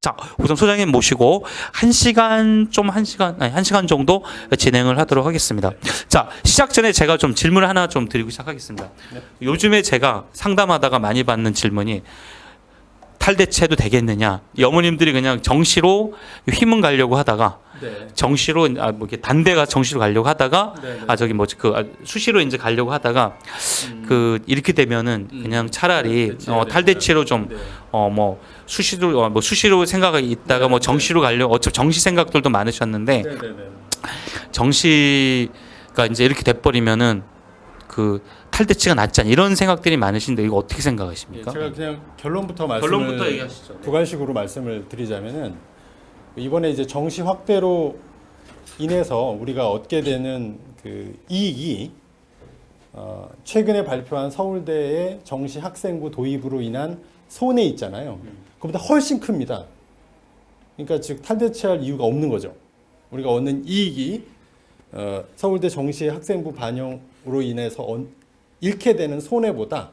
자, 우선 소장님 모시고 1시간 정도 진행을 하도록 하겠습니다. 자, 시작 전에 제가 좀 질문을 하나 좀 드리고 시작하겠습니다. 네. 요즘에 제가 상담하다가 많이 받는 질문이 탈대체도 되겠느냐? 이 어머님들이 그냥 정시로 휘문 가려고 하다가 네. 정시로 뭐 이렇게 단대가 정시로 가려고 하다가 네, 네. 저기 뭐지 수시로 이제 가려고 하다가 이렇게 되면은 그냥 차라리 대체해야 탈대체로 좀 네. 뭐 수시로 생각이 있다가 네, 뭐 네. 정시로 가려고 어차피 정시 생각들도 많으셨는데 네, 네, 네. 정시가 이제 이렇게 돼버리면은 그 탈대치가 낫지 않냐 이런 생각들이 많으신데 이거 어떻게 예, 생각하십니까? 제가 그냥 결론부터 말씀을 결론부터 얘기하시죠. 두 가지식으로 말씀을 드리자면은 이번에 이제 정시 확대로 인해서 우리가 얻게 되는 그 이익이 최근에 발표한 서울대의 정시 학생부 도입으로 인한 손해 있잖아요. 그보다 훨씬 큽니다. 그러니까 즉 탈대체할 이유가 없는 거죠. 우리가 얻는 이익이 서울대 정시 학생부 반영으로 인해서 잃게 되는 손해보다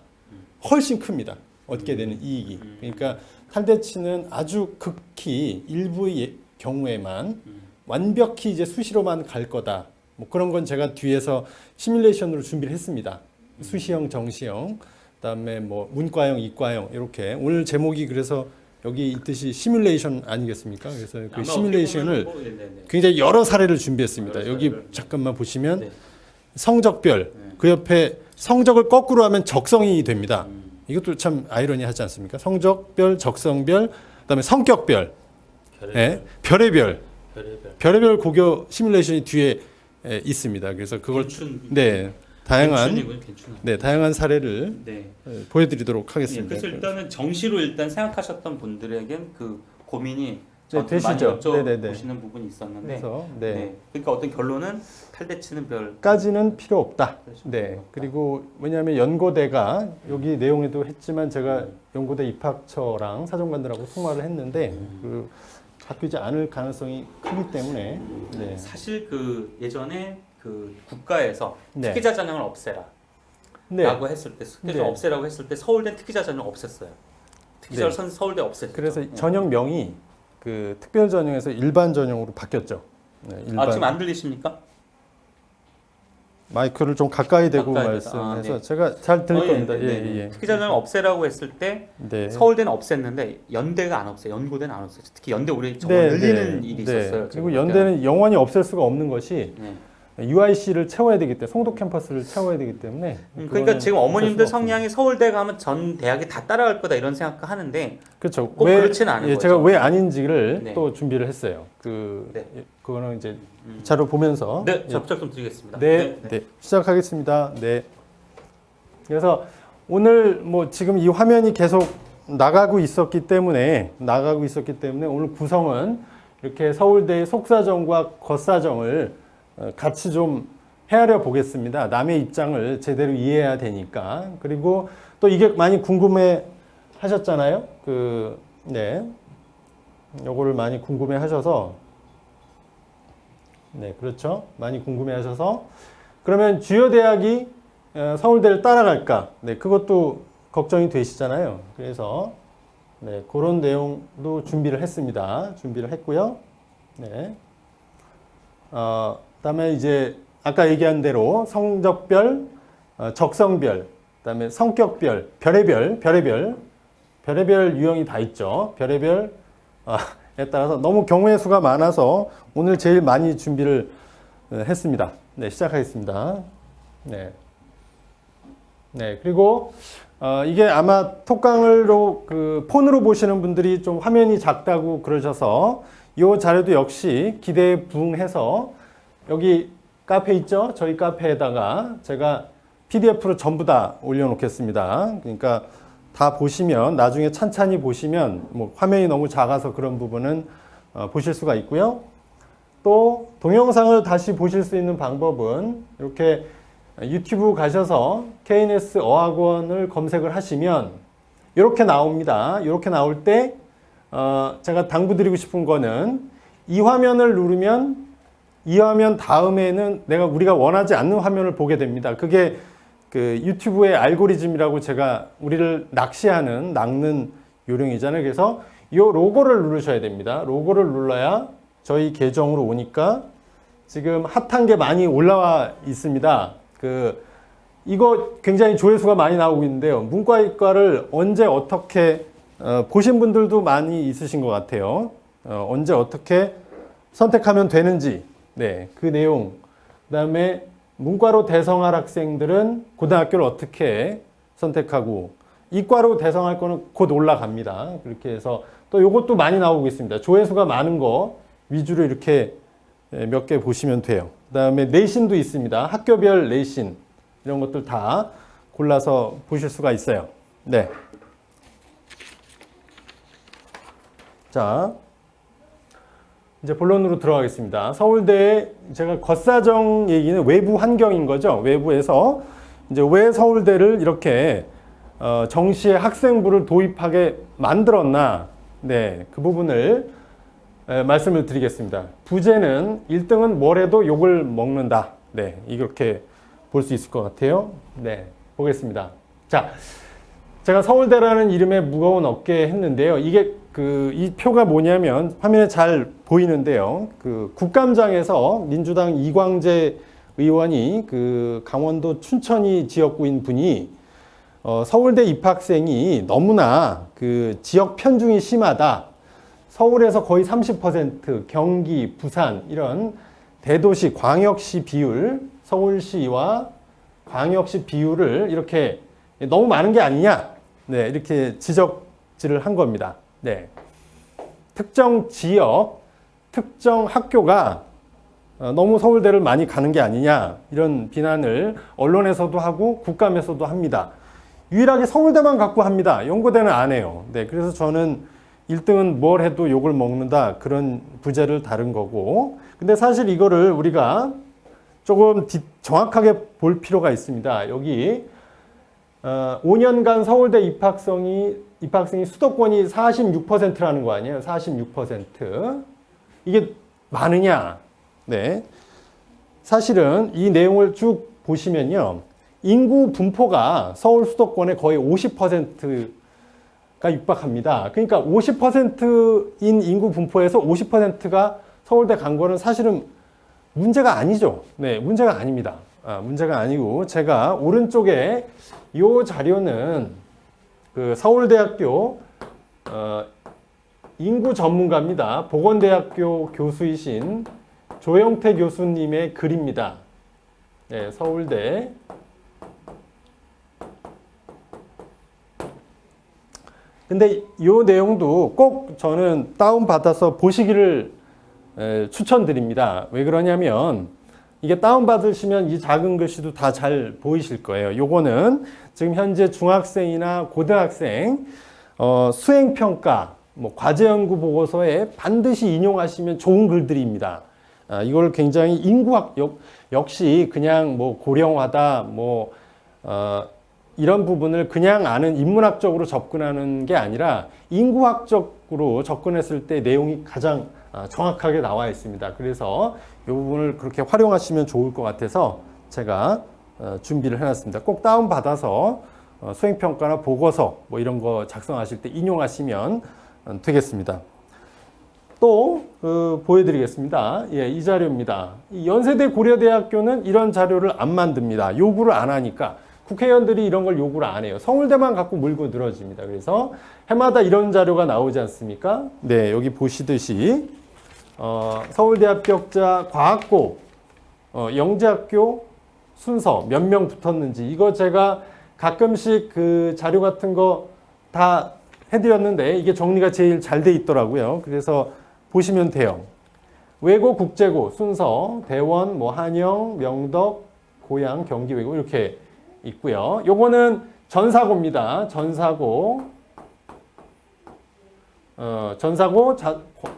훨씬 큽니다. 얻게 되는 이익이. 그러니까 탈대치는 아주 극히 일부의 경우에만 완벽히 이제 수시로만 갈 거다. 뭐 그런 건 제가 뒤에서 시뮬레이션으로 준비를 했습니다. 수시형, 정시형, 그다음에 뭐 문과형, 이과형 이렇게 오늘 제목이 그래서 여기 있듯이 시뮬레이션 아니겠습니까? 그래서 그 시뮬레이션을 굉장히 여러 사례를 준비했습니다. 여기 잠깐만 보시면 성적별 그 옆에 성적을 거꾸로 하면 적성이 됩니다. 이것도 참 아이러니하지 않습니까? 성적별, 적성별, 그다음에 성격별, 별의별 고교 시뮬레이션이 뒤에 있습니다. 그래서 그걸 다양한 사례를 보여드리도록 하겠습니다. 그래서 일단은 정시로 생각하셨던 분들에겐 그 고민이 되시죠? 보시는 부분이 있었는데, 그래서 그러니까 어떤 결론은 탈대치는 까지는 필요 없다. 그리고 왜냐하면 연고대가 여기 내용에도 했지만 제가 연고대 입학처랑 사정관들하고 통화를 했는데 그 바뀌지 않을 가능성이 크기 때문에 사실 그 예전에 그 국가에서 특기자 전형을 없애라. 라고 했을 때 없애라고 했을 때 서울대 특기자 전형 없앴어요. 특기자 서울대 없앴어요. 그래서 전형명이 그 특별 전형에서 일반 전형으로 바뀌었죠. 지금 안 들리십니까? 마이크를 좀 가까이 대고 말씀해서 제가 잘 들릴 겁니다. 특기자 전형 없애라고 했을 때 서울대는 없앴는데 연대가 안 없어요. 연고대는 안 없어요. 특히 연대 우리 늘리는 일이 있었어요. 그리고 연대는 영원히 없앨 수가 없는 것이 UIC를 채워야 되기 때문에 송도 캠퍼스를 채워야 되기 때문에 그러니까 지금 어머님들 성향이 서울대 가면 전 대학이 다 따라갈 거다 이런 생각하는데 그렇죠. 꼭 그렇지는 않은 거죠. 제가 왜 아닌지를 또 준비를 했어요. 그거는 이제 자료 보면서 접촉 좀 드리겠습니다. 시작하겠습니다. 그래서 오늘 뭐 지금 이 화면이 계속 나가고 있었기 때문에 오늘 구성은 이렇게 서울대의 속사정과 겉사정을 같이 좀 헤아려 보겠습니다. 남의 입장을 제대로 이해해야 되니까. 그리고 또 이게 많이 궁금해 하셨잖아요. 요거를 많이 궁금해 하셔서 그렇죠. 많이 궁금해 하셔서 그러면 주요 대학이 서울대를 따라갈까? 그것도 걱정이 되시잖아요. 그래서 그런 내용도 준비를 했습니다. 준비를 했고요. 그다음에 이제 아까 얘기한 대로 성적별, 적성별, 그다음에 성격별, 별의별 유형이 다 있죠. 별의별에 따라서 너무 경우의 수가 많아서 오늘 제일 많이 준비를 했습니다. 시작하겠습니다. 그리고 이게 아마 톡강으로 그 폰으로 보시는 분들이 좀 화면이 작다고 그러셔서 이 자료도 역시 기대에 부응해서 여기 카페 있죠? 저희 카페에다가 제가 PDF로 전부 다 올려놓겠습니다. 그러니까 다 보시면 나중에 찬찬히 보시면 뭐 화면이 너무 작아서 그런 부분은 보실 수가 있고요. 또 동영상을 다시 보실 수 있는 방법은 이렇게 유튜브 가셔서 KNS 어학원을 검색을 하시면 이렇게 나옵니다. 이렇게 나올 때 제가 당부드리고 싶은 거는 이 화면을 누르면 이 화면 다음에는 우리가 원하지 않는 화면을 보게 됩니다. 그게 그 유튜브의 알고리즘이라고 제가 우리를 낚는 요령이잖아요. 그래서 이 로고를 누르셔야 됩니다. 로고를 눌러야 저희 계정으로 오니까 지금 핫한 게 많이 올라와 있습니다. 이거 굉장히 조회수가 많이 나오고 있는데요. 문과이과를 언제 어떻게 보신 분들도 많이 있으신 것 같아요. 언제 어떻게 선택하면 되는지, 네, 그 내용. 그다음에 문과로 대성할 학생들은 고등학교를 어떻게 선택하고 이과로 대성할 거는 곧 올라갑니다. 그렇게 해서 또 이것도 많이 나오고 있습니다. 조회수가 많은 거 위주로 이렇게 몇 개 보시면 돼요. 그다음에 내신도 있습니다. 학교별 내신 이런 것들 다 골라서 보실 수가 있어요. 네. 자, 이제 본론으로 들어가겠습니다. 서울대의 제가 겉사정 얘기는 외부 환경인 거죠. 외부에서 이제 왜 서울대를 이렇게 정시에 학생부를 도입하게 만들었나? 네, 그 부분을 말씀을 드리겠습니다. 부제는 1등은 뭘 해도 욕을 먹는다. 네, 이렇게 볼 수 있을 것 같아요. 네, 보겠습니다. 자, 제가 서울대라는 이름에 무거운 어깨 했는데요. 이게 이 표가 뭐냐면 화면에 잘 보이는데요. 국감장에서 민주당 이광재 의원이 강원도 춘천이 지역구인 분이 서울대 입학생이 너무나 지역 편중이 심하다. 서울에서 거의 30%, 경기, 부산 이런 대도시, 광역시 비율, 서울시와 광역시 비율을 이렇게 너무 많은 게 아니냐. 네, 이렇게 지적질을 한 겁니다. 네. 특정 지역, 특정 학교가 너무 서울대를 많이 가는 게 아니냐. 이런 비난을 언론에서도 하고 국감에서도 합니다. 유일하게 서울대만 갖고 합니다. 연고대는 안 해요. 네, 그래서 저는 1등은 뭘 해도 욕을 먹는다. 그런 부제를 다룬 거고. 근데 사실 이거를 우리가 조금 정확하게 볼 필요가 있습니다. 여기 5년간 서울대 입학생이 수도권이 46%라는 거 아니에요? 46%. 이게 많으냐? 네. 사실은 이 내용을 쭉 보시면요. 인구 분포가 서울 수도권의 거의 50%가 육박합니다. 그러니까 50%인 인구 분포에서 50%가 서울대 간 거는 사실은 문제가 아니죠. 네, 문제가 아닙니다. 문제가 아니고 제가 오른쪽에 이 자료는 서울대학교 인구 전문가입니다. 보건대학교 교수이신 조영태 교수님의 글입니다. 네, 서울대. 근데 이 내용도 꼭 저는 다운받아서 보시기를 추천드립니다. 왜 그러냐면 이게 다운받으시면 이 작은 글씨도 다 잘 보이실 거예요. 요거는 지금 현재 중학생이나 고등학생 수행평가, 과제연구 보고서에 반드시 인용하시면 좋은 글들입니다. 이걸 굉장히 인구학 역시 그냥 고령화다 이런 부분을 그냥 아는 인문학적으로 접근하는 게 아니라 인구학적으로 접근했을 때 내용이 가장 정확하게 나와 있습니다. 그래서 이 부분을 그렇게 활용하시면 좋을 것 같아서 제가 준비를 해놨습니다. 꼭 다운받아서 수행평가나 보고서 이런 거 작성하실 때 인용하시면 되겠습니다. 또 보여드리겠습니다. 예, 이 자료입니다. 연세대 고려대학교는 이런 자료를 안 만듭니다. 요구를 안 하니까. 국회의원들이 이런 걸 요구를 안 해요. 서울대만 갖고 물고 늘어집니다. 그래서 해마다 이런 자료가 나오지 않습니까? 네, 여기 보시듯이 서울대 합격자 과학고 영재학교 순서 몇 명 붙었는지 이거 제가 가끔씩 자료 같은 거 다 해드렸는데 이게 정리가 제일 잘 돼 있더라고요. 그래서 보시면 돼요. 외고 국제고 순서 대원, 한영, 명덕, 고양, 경기 외고 이렇게 있고요. 요거는 전사고입니다. 전사고,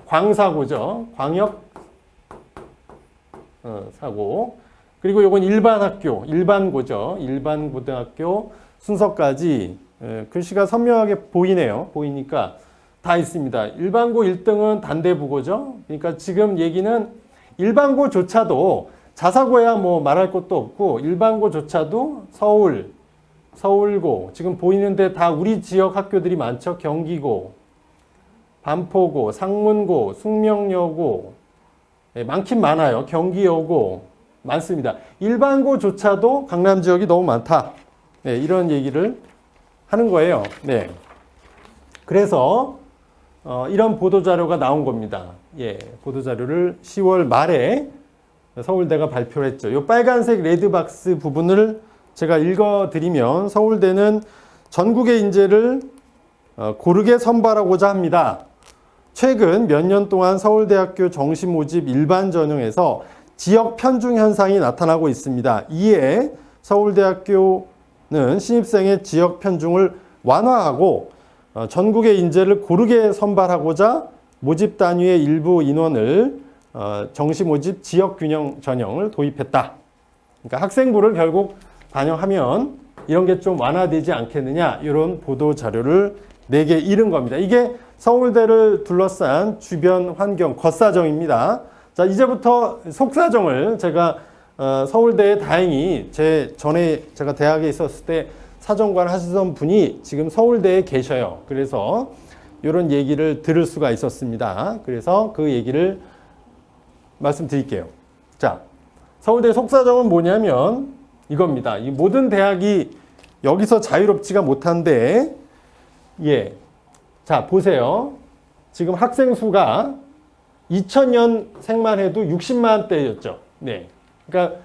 광사고죠. 광역 사고. 그리고 요건 일반 학교, 일반고죠. 일반 고등학교 순서까지 글씨가 선명하게 보이네요. 보이니까 다 있습니다. 일반고 1등은 단대부고죠. 그러니까 지금 얘기는 일반고조차도 자사고야 말할 것도 없고 일반고조차도 서울, 서울고 지금 보이는데 다 우리 지역 학교들이 많죠. 경기고, 반포고, 상문고, 숙명여고, 네, 많긴 많아요. 경기여고 많습니다. 일반고조차도 강남 지역이 너무 많다. 네, 이런 얘기를 하는 거예요. 네. 그래서 이런 보도자료가 나온 겁니다. 예, 보도자료를 10월 말에 서울대가 발표를 했죠. 이 빨간색 레드박스 부분을 제가 읽어드리면 서울대는 전국의 인재를 고르게 선발하고자 합니다. 최근 몇 년 동안 서울대학교 정시 모집 일반 전형에서 지역 편중 현상이 나타나고 있습니다. 이에 서울대학교는 신입생의 지역 편중을 완화하고 전국의 인재를 고르게 선발하고자 모집 단위의 일부 인원을 정시 모집 지역 균형 전형을 도입했다. 그러니까 학생부를 결국 반영하면 이런 게 좀 완화되지 않겠느냐, 이런 보도 자료를 내게 이른 겁니다. 이게 서울대를 둘러싼 주변 환경 겉사정입니다. 자, 이제부터 속사정을 제가 서울대에 다행히 전에 제가 대학에 있었을 때 사정관 하시던 분이 지금 서울대에 계셔요. 그래서 이런 얘기를 들을 수가 있었습니다. 그래서 그 얘기를 말씀드릴게요. 자, 서울대 속사정은 뭐냐면 이겁니다. 이 모든 대학이 여기서 자유롭지가 못한데, 예. 자, 보세요. 지금 학생 수가 2000년생만 해도 60만대였죠. 네. 그러니까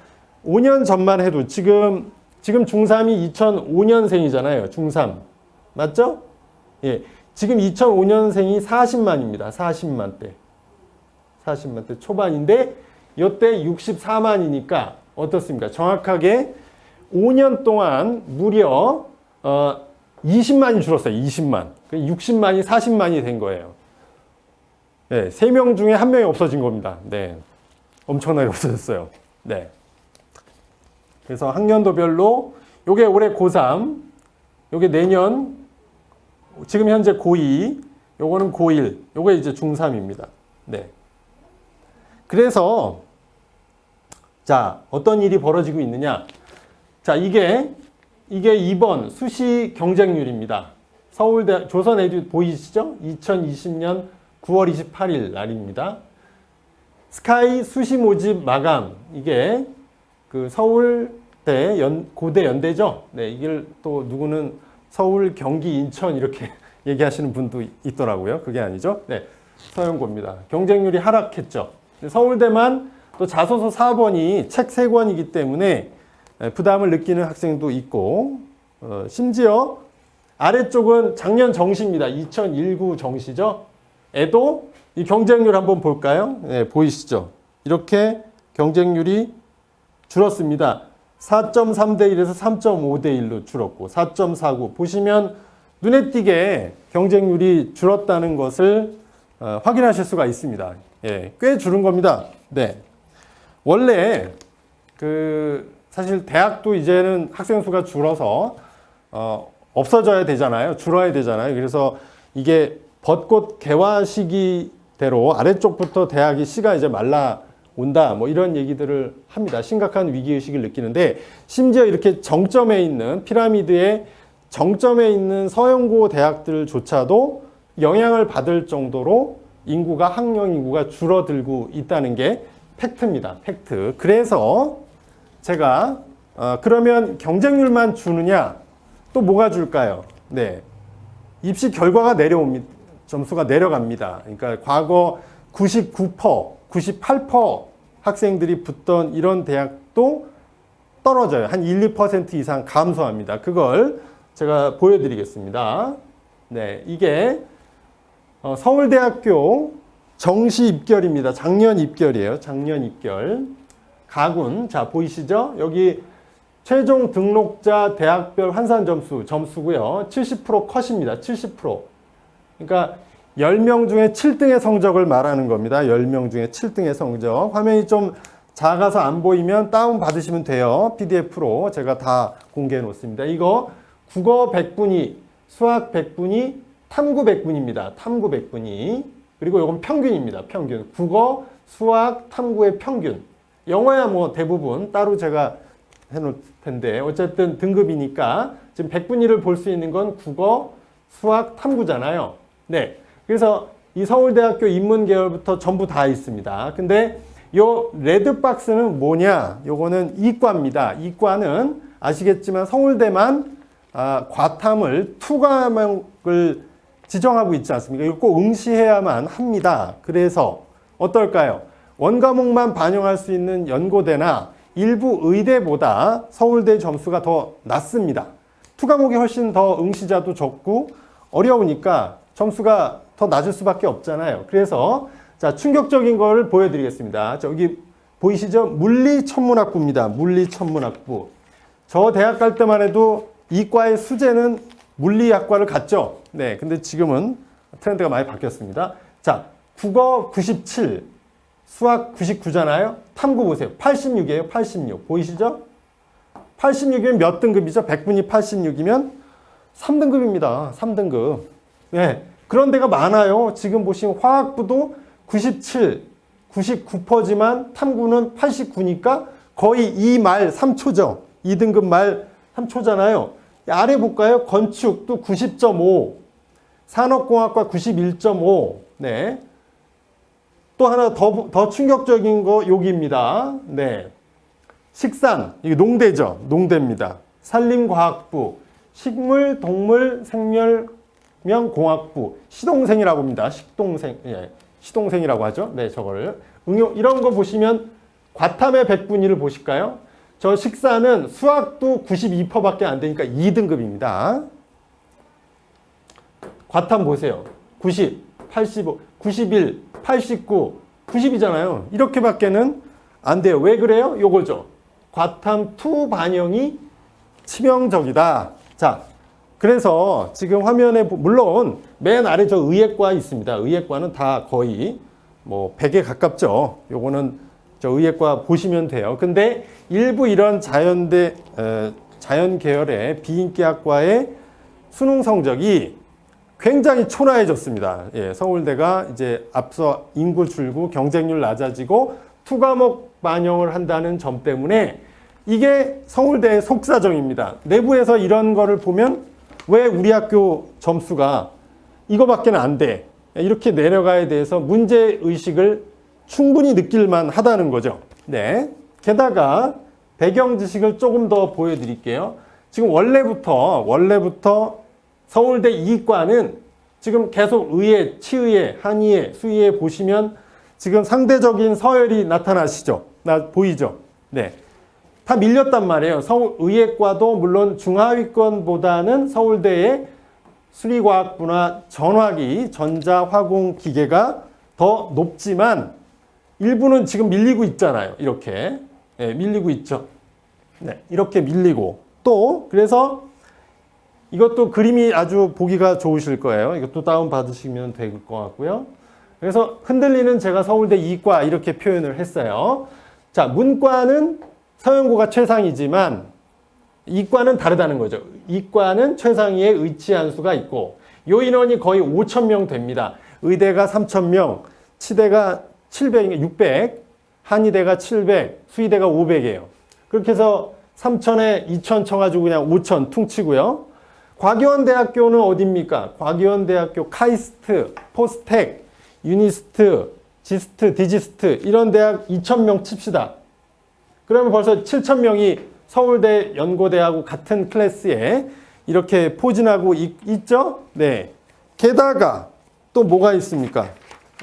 5년 전만 해도 지금 중3이 2005년생이잖아요. 중3. 맞죠? 예. 지금 2005년생이 40만입니다. 40만대. 40만대 초반인데 이때 64만이니까 어떻습니까? 정확하게 5년 동안 무려 20만이 줄었어요. 20만. 60만이 40만이 된 거예요. 네, 3명 중에 1명이 없어진 겁니다. 네. 엄청나게 없어졌어요. 네. 그래서 학년도별로 요게 올해 고3, 요게 내년 지금 현재 고2, 요거는 고1, 요게 이제 중3입니다. 네. 그래서 자, 어떤 일이 벌어지고 있느냐? 자, 이게 2번 수시 경쟁률입니다. 서울대 조선에듀 보이시죠? 2020년 9월 28일 날입니다. 스카이 수시 모집 마감, 이게 그 서울대 고대 연대죠. 네, 이걸 또 누구는 서울, 경기, 인천 이렇게 얘기하시는 분도 있더라고요. 그게 아니죠. 네, 서영고입니다. 경쟁률이 하락했죠. 서울대만 또 자소서 4번이 책 3권이기 때문에 부담을 느끼는 학생도 있고, 심지어 아래쪽은 작년 정시입니다. 2019 정시죠. 에도 이 경쟁률 한번 볼까요? 네, 보이시죠? 이렇게 경쟁률이 줄었습니다. 4.3대 1에서 3.5대 1로 줄었고 4.49 보시면 눈에 띄게 경쟁률이 줄었다는 것을 확인하실 수가 있습니다. 예, 꽤 줄은 겁니다. 네. 원래 사실 대학도 이제는 학생 수가 줄어서 없어져야 되잖아요. 줄어야 되잖아요. 그래서 이게 벚꽃 개화 시기대로 아래쪽부터 대학이 씨가 이제 말라 온다, 뭐 이런 얘기들을 합니다. 심각한 위기의식을 느끼는데, 심지어 이렇게 정점에 있는 피라미드의 정점에 있는 서영고 대학들조차도 영향을 받을 정도로 학령 인구가 줄어들고 있다는 게 팩트입니다. 팩트. 그래서 제가 그러면 경쟁률만 주느냐, 또 뭐가 줄까요? 네, 입시 결과가 점수가 내려갑니다. 그러니까 과거 99%, 98% 학생들이 붙던 이런 대학도 떨어져요. 한 1, 2% 이상 감소합니다. 그걸 제가 보여드리겠습니다. 네, 이게 서울대학교 정시 입결입니다. 작년 입결이에요. 작년 입결. 가군. 자, 보이시죠? 여기 최종 등록자 대학별 환산 점수고요. 70% 컷입니다. 70%. 그러니까 10명 중에 7등의 성적을 말하는 겁니다. 10명 중에 7등의 성적. 화면이 좀 작아서 안 보이면 다운 받으시면 돼요. PDF로 제가 다 공개해 놓습니다. 이거 국어 100분위, 수학 100분위, 탐구 100분입니다. 탐구 100분위. 그리고 이건 평균입니다. 평균. 국어, 수학, 탐구의 평균. 영어야 뭐 대부분 따로 제가 해놓을 텐데 어쨌든 등급이니까 지금 100분위를 볼 수 있는 건 국어, 수학, 탐구잖아요. 네. 그래서 이 서울대학교 인문계열부터 전부 다 있습니다. 근데 요 레드박스는 뭐냐? 요거는 이과입니다. 이과는 아시겠지만 서울대만 과탐을 2과목을 지정하고 있지 않습니까? 이거 꼭 응시해야만 합니다. 그래서 어떨까요? 원과목만 반영할 수 있는 연고대나 일부 의대보다 서울대 점수가 더 낮습니다. 2과목이 훨씬 더 응시자도 적고 어려우니까 점수가 더 낮을 수밖에 없잖아요. 그래서 자, 충격적인 거를 보여드리겠습니다. 여기 보이시죠? 물리천문학부입니다. 물리천문학부. 저 대학 갈 때만 해도 이과의 수재는 물리학과를 갔죠. 네, 근데 지금은 트렌드가 많이 바뀌었습니다. 자, 국어 97, 수학 99잖아요. 탐구 보세요. 86이에요. 86. 보이시죠? 86이면 몇 등급이죠? 100분이 86이면 3등급입니다. 3등급. 네, 그런 데가 많아요. 지금 보시면 화학부도 97, 99%지만 탐구는 89니까 거의 2말 3초죠. 2등급 말 3초잖아요. 아래 볼까요? 건축도 90.5, 산업공학과 91.5. 네. 또 하나 더 충격적인 거 여기입니다. 네. 식산, 이게 농대죠. 농대입니다. 산림과학부, 식물, 동물, 생명공학부, 시동생이라고 합니다. 식동생, 예. 시동생이라고 하죠. 네, 저거를. 응용, 이런 거 보시면 과탐의 100분위를 보실까요? 저 식사는 수학도 92%밖에 안 되니까 2등급입니다. 과탐 보세요. 90, 85, 91, 89, 90이잖아요. 이렇게밖에는 안 돼요. 왜 그래요? 요거죠. 과탐 2 반영이 치명적이다. 자, 그래서 지금 화면에 물론 맨 아래 저 의예과 있습니다. 의예과는 다 거의 뭐 100에 가깝죠. 요거는 저 의예과 보시면 돼요. 근데 일부 이런 자연 계열의 비인기학과의 수능 성적이 굉장히 초라해졌습니다. 예, 서울대가 이제 앞서 인구 줄고 경쟁률 낮아지고 2과목 반영을 한다는 점 때문에 이게 서울대의 속사정입니다. 내부에서 이런 거를 보면 왜 우리 학교 점수가 이거밖에 안 돼? 이렇게 내려가야 돼서 문제의식을 충분히 느낄만 하다는 거죠. 네. 게다가 배경 지식을 조금 더 보여드릴게요. 지금 원래부터 서울대 이과는 지금 계속 의예, 치의예, 한의예, 수의예 보시면 지금 상대적인 서열이 나타나시죠? 보이죠? 네. 다 밀렸단 말이에요. 의예과도 물론 중하위권보다는 서울대의 수리과학부나 전화기, 전자화공기계가 더 높지만 일부는 지금 밀리고 있잖아요. 이렇게. 네, 밀리고 있죠. 네, 이렇게 밀리고. 또, 그래서 이것도 그림이 아주 보기가 좋으실 거예요. 이것도 다운받으시면 될 것 같고요. 그래서 흔들리는 제가 서울대 이과 이렇게 표현을 했어요. 자, 문과는 서영고가 최상이지만 이과는 다르다는 거죠. 이과는 최상위에 의치한 수가 있고 요 인원이 거의 5,000명 됩니다. 의대가 3,000명, 치대가 700, 600, 한의대가 700, 수의대가 500이에요. 그렇게 해서 3,000에 2,000 쳐가지고 그냥 5,000 퉁치고요. 과기원대학교는 어디입니까? 과기원대학교 카이스트, 포스텍, 유니스트, 지스트, 디지스트 이런 대학 2,000명 칩시다. 그러면 벌써 7,000명이 서울대 연고대하고 같은 클래스에 이렇게 포진하고 있죠? 네. 게다가 또 뭐가 있습니까?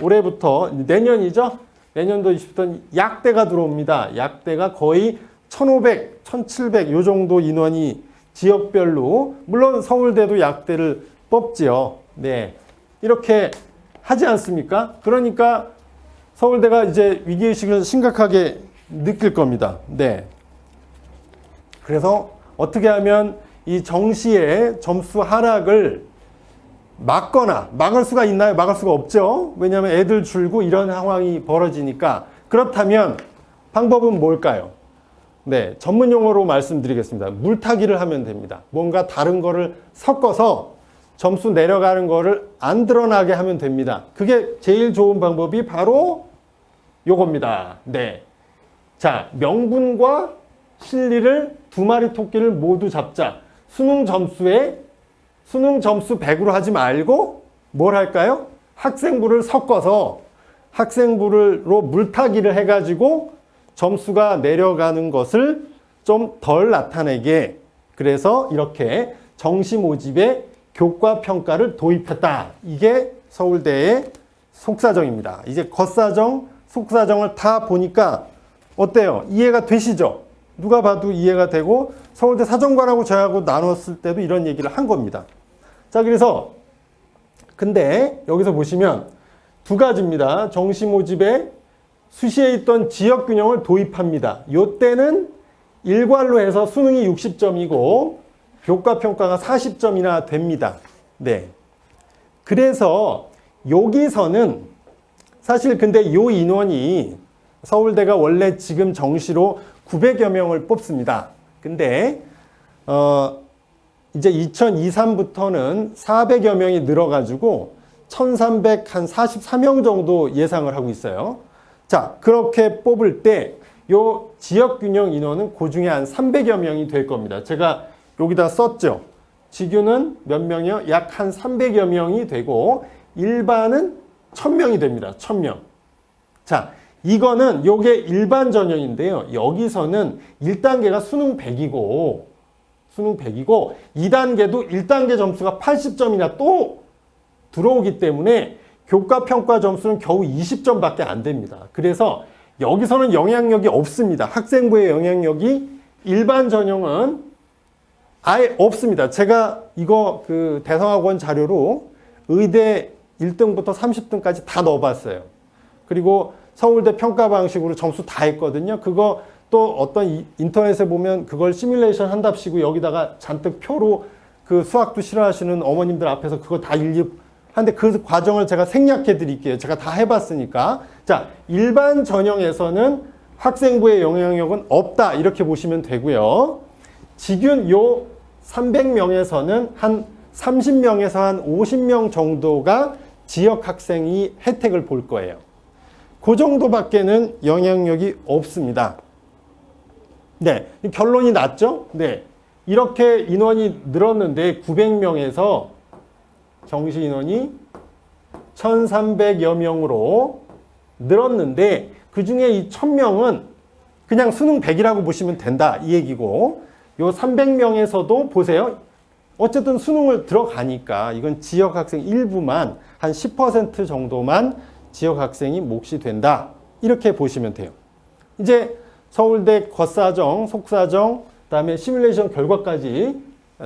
올해부터 내년이죠? 내년도 이슈부터 약대가 들어옵니다. 약대가 거의 1,500, 1,700 요 정도 인원이 지역별로 물론 서울대도 약대를 뽑지요. 네. 이렇게 하지 않습니까? 그러니까 서울대가 이제 위기의식을 심각하게 느낄 겁니다. 네. 그래서 어떻게 하면 이 정시의 점수 하락을 막을 수가 있나요? 막을 수가 없죠. 왜냐하면 애들 줄고 이런 상황이 벌어지니까. 그렇다면 방법은 뭘까요? 네, 전문 용어로 말씀드리겠습니다. 물타기를 하면 됩니다. 뭔가 다른 거를 섞어서 점수 내려가는 거를 안 드러나게 하면 됩니다. 그게 제일 좋은 방법이 바로 요겁니다. 네. 자, 명분과 실리를 두 마리 토끼를 모두 잡자. 수능 점수 100으로 하지 말고 뭘 할까요? 학생부를 섞어서 학생부로 물타기를 해가지고 점수가 내려가는 것을 좀 덜 나타내게, 그래서 이렇게 정시 모집에 교과 평가를 도입했다. 이게 서울대의 속사정입니다. 이제 겉사정, 속사정을 다 보니까 어때요? 이해가 되시죠? 누가 봐도 이해가 되고, 서울대 사정관하고 저하고 나눴을 때도 이런 얘기를 한 겁니다. 자, 그래서 근데 여기서 보시면 두 가지입니다. 정시 모집에 수시에 있던 지역균형을 도입합니다. 요때는 일괄로 해서 수능이 60점이고 교과 평가가 40점이나 됩니다. 네. 그래서 여기서는 사실 근데 요 인원이 서울대가 원래 지금 정시로 900여 명을 뽑습니다. 근데 이제 2023부터는 400여 명이 늘어가지고 1344명 정도 예상을 하고 있어요. 자, 그렇게 뽑을 때 요 지역균형 인원은 그 중에 한 300여 명이 될 겁니다. 제가 여기다 썼죠. 지규는 몇 명이요? 약 한 300여 명이 되고 일반은 1000명이 됩니다. 1000명. 자, 이거는 요게 일반 전형인데요. 여기서는 1단계가 수능 100이고 2단계도 1단계 점수가 80점이나 또 들어오기 때문에 교과 평가 점수는 겨우 20점밖에 안 됩니다. 그래서 여기서는 영향력이 없습니다. 학생부의 영향력이 일반 전형은 아예 없습니다. 제가 이거 그 대성학원 자료로 의대 1등부터 30등까지 다 넣어봤어요. 그리고 서울대 평가 방식으로 점수 다 했거든요. 그거 또 어떤 인터넷에 보면 그걸 시뮬레이션 한답시고 여기다가 잔뜩 표로 그 수학도 싫어하시는 어머님들 앞에서 그거 다 하는데 그 과정을 제가 생략해 드릴게요. 제가 다 해봤으니까. 자, 일반 전형에서는 학생부의 영향력은 없다. 이렇게 보시면 되고요. 지금 요 300명에서는 한 30명에서 한 50명 정도가 지역 학생이 혜택을 볼 거예요. 그 정도밖에는 영향력이 없습니다. 네, 결론이 났죠? 네, 이렇게 인원이 늘었는데 900명에서 정시 인원이 1300여 명으로 늘었는데 그 중에 이 1000명은 그냥 수능 100이라고 보시면 된다 이 얘기고, 요 300명에서도 보세요. 어쨌든 수능을 들어가니까 이건 지역 학생 일부만 한 10% 정도만 지역 학생이 몫이 된다. 이렇게 보시면 돼요. 이제 서울대 겉사정, 속사정, 그다음에 시뮬레이션 결과까지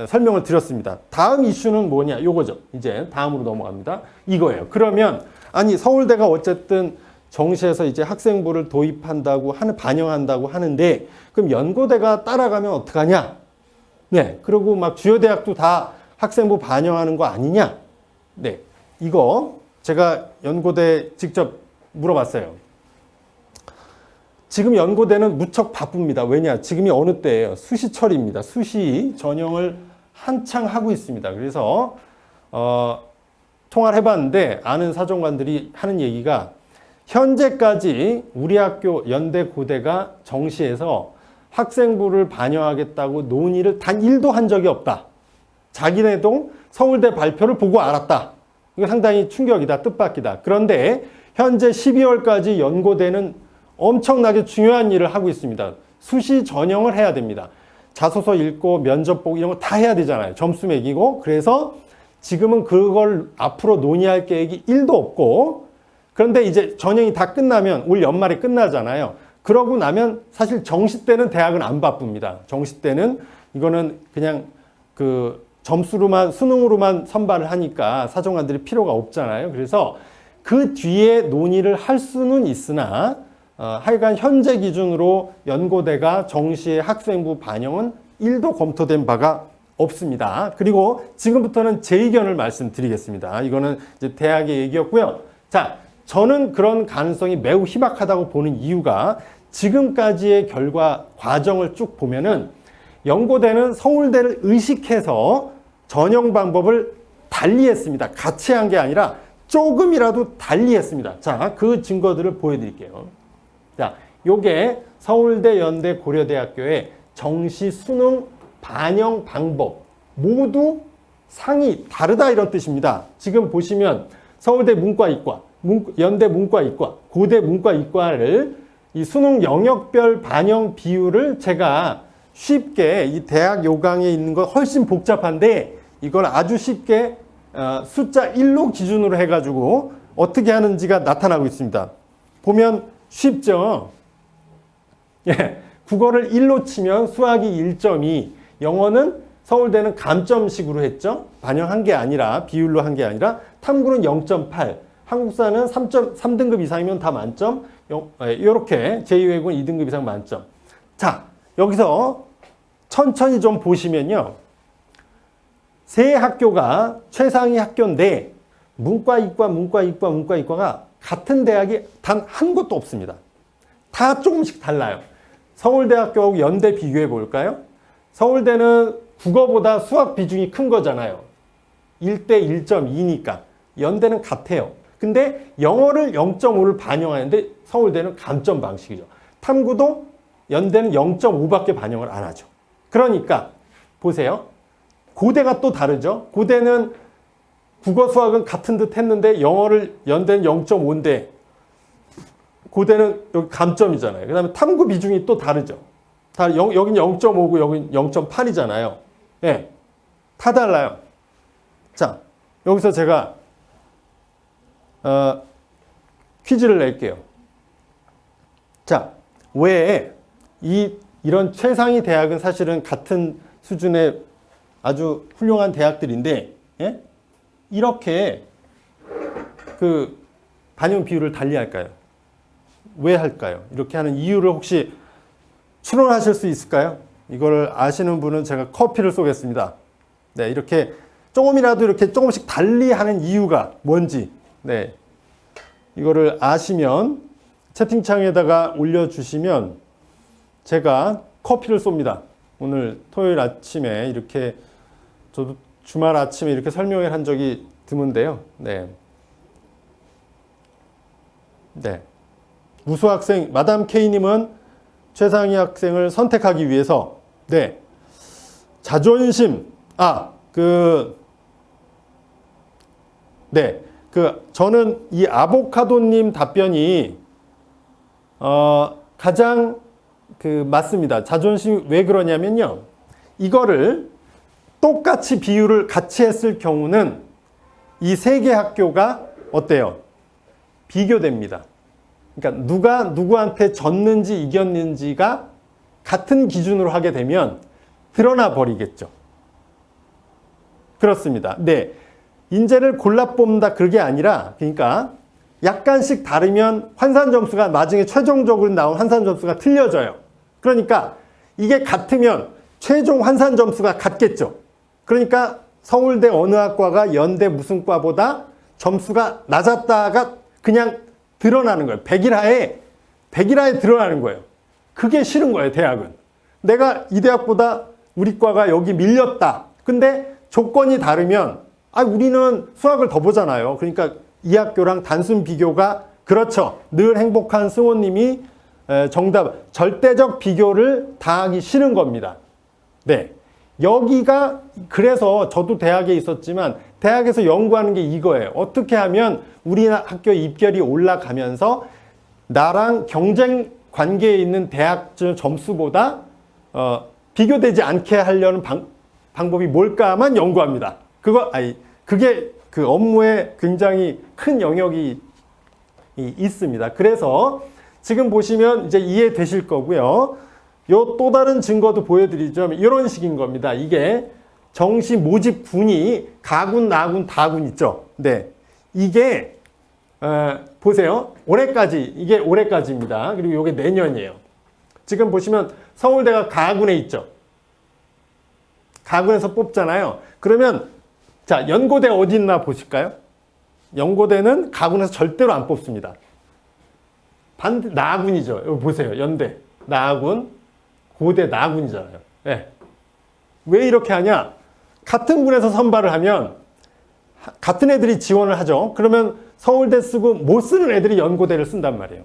설명을 드렸습니다. 다음 이슈는 뭐냐? 요거죠. 이제 다음으로 넘어갑니다. 이거예요. 그러면 아니 서울대가 어쨌든 정시에서 이제 학생부를 도입한다고 반영한다고 하는데 그럼 연고대가 따라가면 어떡하냐? 네. 그리고 막 주요 대학도 다 학생부 반영하는 거 아니냐? 네. 이거 제가 연고대 직접 물어봤어요. 지금 연고대는 무척 바쁩니다. 왜냐? 지금이 어느 때예요? 수시철입니다. 수시 전형을 한창 하고 있습니다. 그래서 통화를 해봤는데 아는 사정관들이 하는 얘기가 현재까지 우리 학교 연대 고대가 정시에서 학생부를 반영하겠다고 논의를 단 1도 한 적이 없다. 자기네도 서울대 발표를 보고 알았다. 이거 상당히 충격이다. 뜻밖이다. 그런데 현재 12월까지 연고대는 엄청나게 중요한 일을 하고 있습니다. 수시 전형을 해야 됩니다. 자소서 읽고 면접 보고 이런 거 다 해야 되잖아요. 점수 매기고. 그래서 지금은 그걸 앞으로 논의할 계획이 1도 없고, 그런데 이제 전형이 다 끝나면 올 연말에 끝나잖아요. 그러고 나면 사실 정시 때는 대학은 안 바쁩니다. 정시 때는 이거는 그냥 그 점수로만 수능으로만 선발을 하니까 사정관들이 필요가 없잖아요. 그래서 그 뒤에 논의를 할 수는 있으나 하여간 현재 기준으로 연고대가 정시의 학생부 반영은 1도 검토된 바가 없습니다. 그리고 지금부터는 제 의견을 말씀드리겠습니다. 이거는 이제 대학의 얘기였고요. 자, 저는 그런 가능성이 매우 희박하다고 보는 이유가 지금까지의 결과 과정을 쭉 보면은 연고대는 서울대를 의식해서 전형 방법을 달리했습니다. 같이 한 게 아니라 조금이라도 달리했습니다. 자, 그 증거들을 보여드릴게요. 자, 요게 서울대, 연대, 고려대학교의 정시 수능 반영 방법 모두 상이 다르다 이런 뜻입니다. 지금 보시면 서울대 문과이과, 연대 문과이과, 고대 문과이과를 이 수능 영역별 반영 비율을 제가 쉽게 이 대학 요강에 있는 거 훨씬 복잡한데 이걸 아주 쉽게 숫자 1로 기준으로 해가지고 어떻게 하는지가 나타나고 있습니다. 보면 쉽죠? 예, 국어를 1로 치면 수학이 1.2, 영어는 서울대는 감점식으로 했죠. 반영한 게 아니라 비율로 한 게 아니라 탐구는 0.8, 한국사는 3등급 이상이면 다 만점, 이렇게 제2외국은 2등급 이상 만점. 자, 여기서 천천히 좀 보시면요. 세 학교가 최상위 학교인데 문과, 이과, 문과, 이과, 문과, 이과가 같은 대학이 단 한 곳도 없습니다. 다 조금씩 달라요. 서울대학교하고 연대 비교해 볼까요? 서울대는 국어보다 수학 비중이 큰 거잖아요. 1대 1.2니까. 연대는 같아요. 근데 영어를 0.5를 반영하는데 서울대는 감점 방식이죠. 탐구도 연대는 0.5밖에 반영을 안 하죠. 그러니까 보세요. 고대가 또 다르죠. 고대는 국어 수학은 같은 듯 했는데 영어를 연대는 0.5인데 고대는 여기 감점이잖아요. 그 다음에 탐구 비중이 또 다르죠. 여긴 0.5고 여긴 0.8이잖아요. 예, 다 달라요. 자, 여기서 제가 퀴즈를 낼게요. 자, 왜 이런 최상위 대학은 사실은 같은 수준의 아주 훌륭한 대학들인데, 예? 이렇게 그 반영 비율을 달리할까요? 왜 할까요? 이렇게 하는 이유를 혹시 추론하실 수 있을까요? 이거를 아시는 분은 제가 커피를 쏘겠습니다. 네, 이렇게 조금이라도 이렇게 조금씩 달리하는 이유가 뭔지, 네, 이거를 아시면 채팅창에다가 올려주시면 제가 커피를 쏩니다. 오늘 토요일 아침에 이렇게 저도 주말 아침에 이렇게 설명을 한 적이 드문데요. 네. 네. 우수 학생, 마담 K님은 최상위 학생을 선택하기 위해서, 네. 자존심, 저는 이 아보카도님 답변이, 가장 맞습니다. 자존심이 왜 그러냐면요. 이거를 똑같이 비율을 같이 했을 경우는 이 세 개 학교가 어때요? 비교됩니다. 그러니까 누가 누구한테 졌는지 이겼는지가 같은 기준으로 하게 되면 드러나 버리겠죠. 그렇습니다. 네. 인재를 골라 뽑는다 그게 아니라 그러니까 약간씩 다르면 환산 점수가 나중에 최종적으로 나온 환산 점수가 틀려져요. 그러니까 이게 같으면 최종 환산 점수가 같겠죠. 그러니까 서울대 어느 학과가 연대 무슨 과보다 점수가 낮았다가 그냥 드러나는 거예요. 백일하에 드러나는 거예요. 그게 싫은 거예요, 대학은. 내가 이 대학보다 우리 과가 여기 밀렸다. 근데 조건이 다르면 우리는 수학을 더 보잖아요. 그러니까 이 학교랑 단순 비교가 그렇죠. 늘 행복한 승호님이 정답, 절대적 비교를 당하기 싫은 겁니다. 네. 여기가 그래서 저도 대학에 있었지만 대학에서 연구하는 게 이거예요. 어떻게 하면 우리 학교 입결이 올라가면서 나랑 경쟁 관계에 있는 대학 점수보다 비교되지 않게 하려는 방법이 뭘까만 연구합니다. 그게 그 업무에 굉장히 큰 영역이 있습니다. 그래서 지금 보시면 이제 이해되실 거고요. 요 또 다른 증거도 보여드리죠. 이런 식인 겁니다. 이게 정시 모집군이 가군, 나군, 다군 있죠. 네. 이게 보세요. 이게 올해까지입니다. 그리고 이게 내년이에요. 지금 보시면 서울대가 가군에 있죠. 가군에서 뽑잖아요. 그러면 자, 연고대 어디 있나 보실까요? 연고대는 가군에서 절대로 안 뽑습니다. 나군이죠. 여기 보세요. 연대, 나군, 고대 나군이잖아요. 네. 왜 이렇게 하냐? 같은 군에서 선발을 하면 같은 애들이 지원을 하죠. 그러면 서울대 쓰고 못 쓰는 애들이 연고대를 쓴단 말이에요.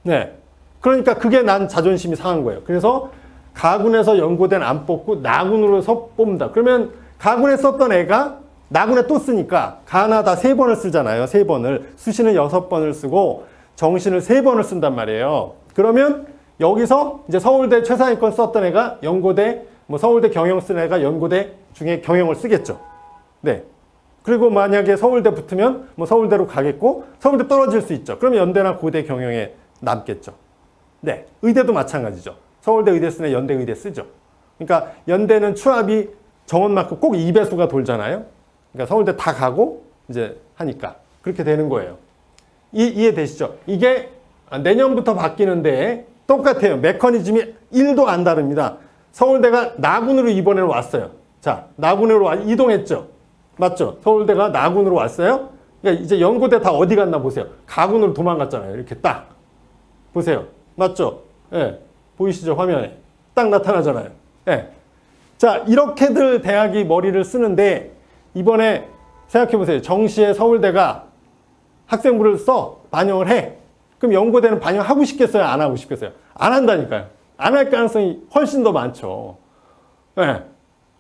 네. 그러니까 그게 난 자존심이 상한 거예요. 그래서 가군에서 연고대는 안 뽑고 나군으로서 뽑는다. 그러면 가군에 썼던 애가 나군에 또 쓰니까 가나 다 3번을 쓰잖아요. 3번을. 수시는 6번을 쓰고 정시는 3번을 쓴단 말이에요. 그러면 여기서 이제 서울대 최상위권 썼던 애가 연고대, 뭐 서울대 경영 쓴 애가 연고대 중에 경영을 쓰겠죠. 네. 그리고 만약에 서울대 붙으면 뭐 서울대로 가겠고 서울대 떨어질 수 있죠. 그러면 연대나 고대 경영에 남겠죠. 네. 의대도 마찬가지죠. 서울대 의대 쓰는 연대 의대 쓰죠. 그러니까 연대는 추합이 정원만큼 꼭 2배수가 돌잖아요. 그러니까 서울대 다 가고 이제 하니까 그렇게 되는 거예요. 이해되시죠? 이게 내년부터 바뀌는데 똑같아요. 메커니즘이 1도 안 다릅니다. 서울대가 나군으로 이번에는 왔어요. 자, 나군으로 이동했죠. 맞죠? 서울대가 나군으로 왔어요. 그러니까 이제 연고대 다 어디 갔나 보세요. 가군으로 도망갔잖아요. 이렇게 딱 보세요. 맞죠? 예, 보이시죠? 화면에 딱 나타나잖아요. 예. 자, 이렇게들 대학이 머리를 쓰는데 이번에 생각해 보세요. 정시에 서울대가 학생부를 반영을 해. 그럼 연고대는 반영하고 싶겠어요? 안 하고 싶겠어요? 안 한다니까요. 안 할 가능성이 훨씬 더 많죠. 네.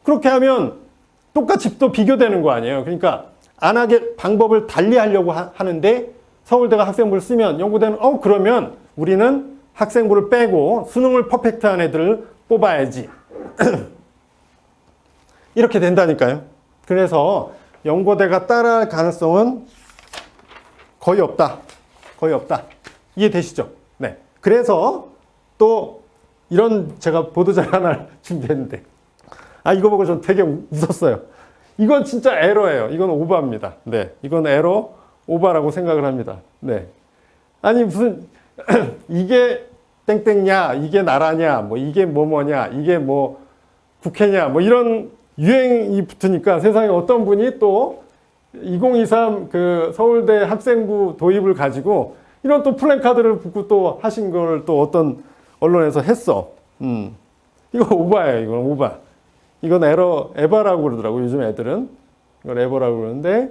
그렇게 하면 똑같이 또 비교되는 거 아니에요. 그러니까 안 하게 방법을 달리 하려고 하는데 서울대가 학생부를 쓰면 연고대는 그러면 우리는 학생부를 빼고 수능을 퍼펙트한 애들을 뽑아야지. 이렇게 된다니까요. 그래서 연고대가 따라할 가능성은 거의 없다. 거의 없다. 이해되시죠? 네. 그래서 또 이런 제가 보도자료 하나를 준비했는데 이거 보고 전 되게 웃었어요. 이건 진짜 에러예요. 이건 오바입니다. 네. 이건 에러, 오바라고 생각을 합니다. 네. 아니 무슨 이게 땡땡냐, 이게 나라냐, 뭐 이게 뭐냐, 이게 뭐 국회냐, 뭐 이런 유행이 붙으니까 세상에 어떤 분이 또 2023 그 서울대 학생부 도입을 가지고 이런 또 플랜카드를 붙고 또 하신 걸 또 어떤 언론에서 했어. 이거 오바예요. 이건 오바. 이건 에바라고 그러더라고. 요즘 애들은. 이건 에버라고 그러는데.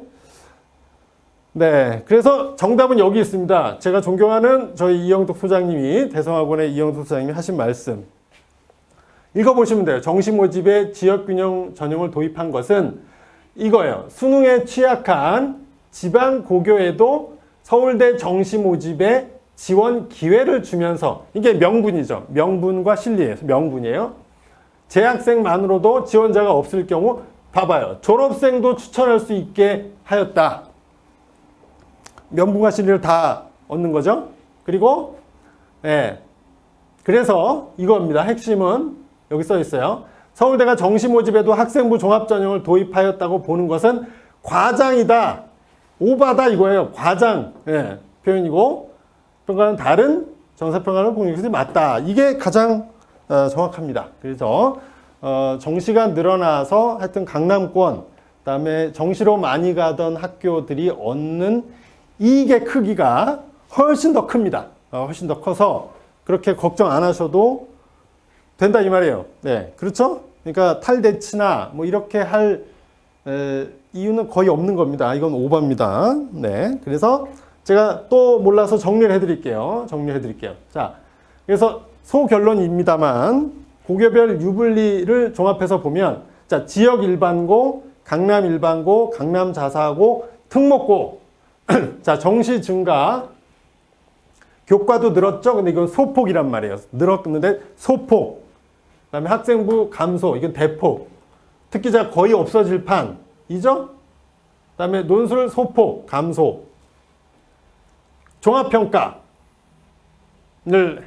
네. 그래서 정답은 여기 있습니다. 제가 존경하는 저희 이영덕 소장님이, 대성학원의 이영덕 소장님이 하신 말씀. 읽어보시면 돼요. 정시 모집에 지역균형 전형을 도입한 것은 이거예요. 수능에 취약한 지방 고교에도 서울대 정시 모집에 지원 기회를 주면서, 이게 명분이죠. 명분과 실리예요. 명분이에요. 재학생만으로도 지원자가 없을 경우 봐봐요. 졸업생도 추천할 수 있게 하였다. 명분과 실리를 다 얻는 거죠. 그리고 그래서 이겁니다. 핵심은 여기 써 있어요. 서울대가 정시 모집에도 학생부 종합전형을 도입하였다고 보는 것은 과장이다. 오바다 이거예요. 과장 표현이고 평가는 다른 정사평가는 공유기술이 맞다. 이게 가장 정확합니다. 그래서 정시가 늘어나서 하여튼 강남권 그다음에 정시로 많이 가던 학교들이 얻는 이익의 크기가 훨씬 더 큽니다. 훨씬 더 커서 그렇게 걱정 안 하셔도 된다 이 말이에요. 네, 그렇죠? 그러니까 탈대치나 뭐 이렇게 할 이유는 거의 없는 겁니다. 이건 오바입니다. 네, 그래서 제가 또 몰라서 정리를 해드릴게요. 자, 그래서 소결론입니다만 고교별 유불리를 종합해서 보면 자, 지역 일반고, 강남 일반고, 강남 자사고, 특목고 자, 정시 증가 교과도 늘었죠? 근데 이건 소폭이란 말이에요. 늘었는데 소폭. 그 다음에 학생부 감소. 이건 대폭. 특기자 거의 없어질 판이죠? 그 다음에 논술 소폭 감소. 종합평가를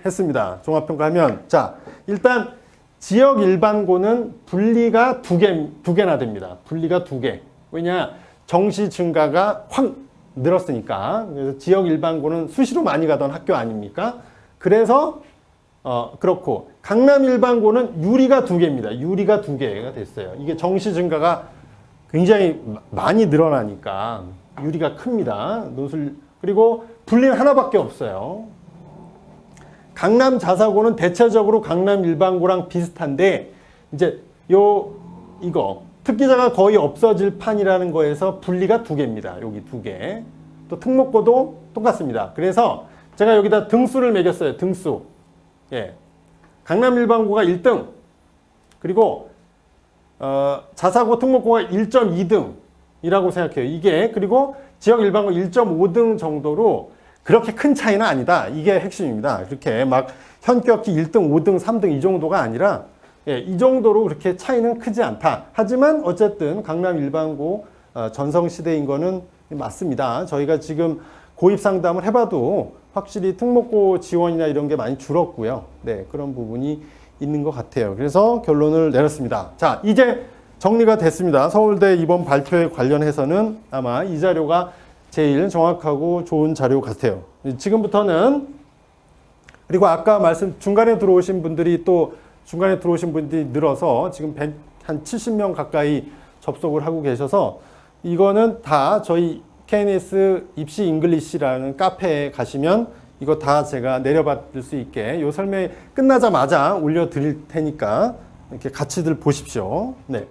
했습니다. 종합평가하면 자, 일단 지역 일반고는 분리가 두 개나 됩니다. 분리가 2개. 왜냐? 정시 증가가 확 늘었으니까. 그래서 지역 일반고는 수시로 많이 가던 학교 아닙니까? 그래서 그렇고 강남 일반고는 유리가 2개입니다. 유리가 2개가 됐어요. 이게 정시 증가가 굉장히 많이 늘어나니까 유리가 큽니다. 논술 그리고 분리는 하나밖에 없어요. 강남 자사고는 대체적으로 강남 일반고랑 비슷한데 이제 이거 특기자가 거의 없어질 판이라는 거에서 분리가 2개입니다. 여기 2개. 또 특목고도 똑같습니다. 그래서 제가 여기다 등수를 매겼어요. 등수. 예. 강남 일반고가 1등. 그리고 자사고 특목고가 1.2등. 이라고 생각해요. 이게 그리고 지역 일반고 1.5등 정도로 그렇게 큰 차이는 아니다. 이게 핵심입니다. 그렇게 막 현격히 1등, 5등, 3등 이 정도가 아니라 이 정도로 그렇게 차이는 크지 않다. 하지만 어쨌든 강남 일반고 전성시대인 거는 맞습니다. 저희가 지금 고입 상담을 해봐도 확실히 특목고 지원이나 이런 게 많이 줄었고요. 네, 그런 부분이 있는 것 같아요. 그래서 결론을 내렸습니다. 자, 이제 정리가 됐습니다. 서울대 이번 발표에 관련해서는 아마 이 자료가 제일 정확하고 좋은 자료 같아요. 지금부터는 그리고 아까 중간에 들어오신 분들이 늘어서 지금 한 70명 가까이 접속을 하고 계셔서 이거는 다 저희 KNS 입시 잉글리시라는 카페에 가시면 이거 다 제가 내려받을 수 있게 요 설명 끝나자마자 올려드릴 테니까 이렇게 같이들 보십시오. 네.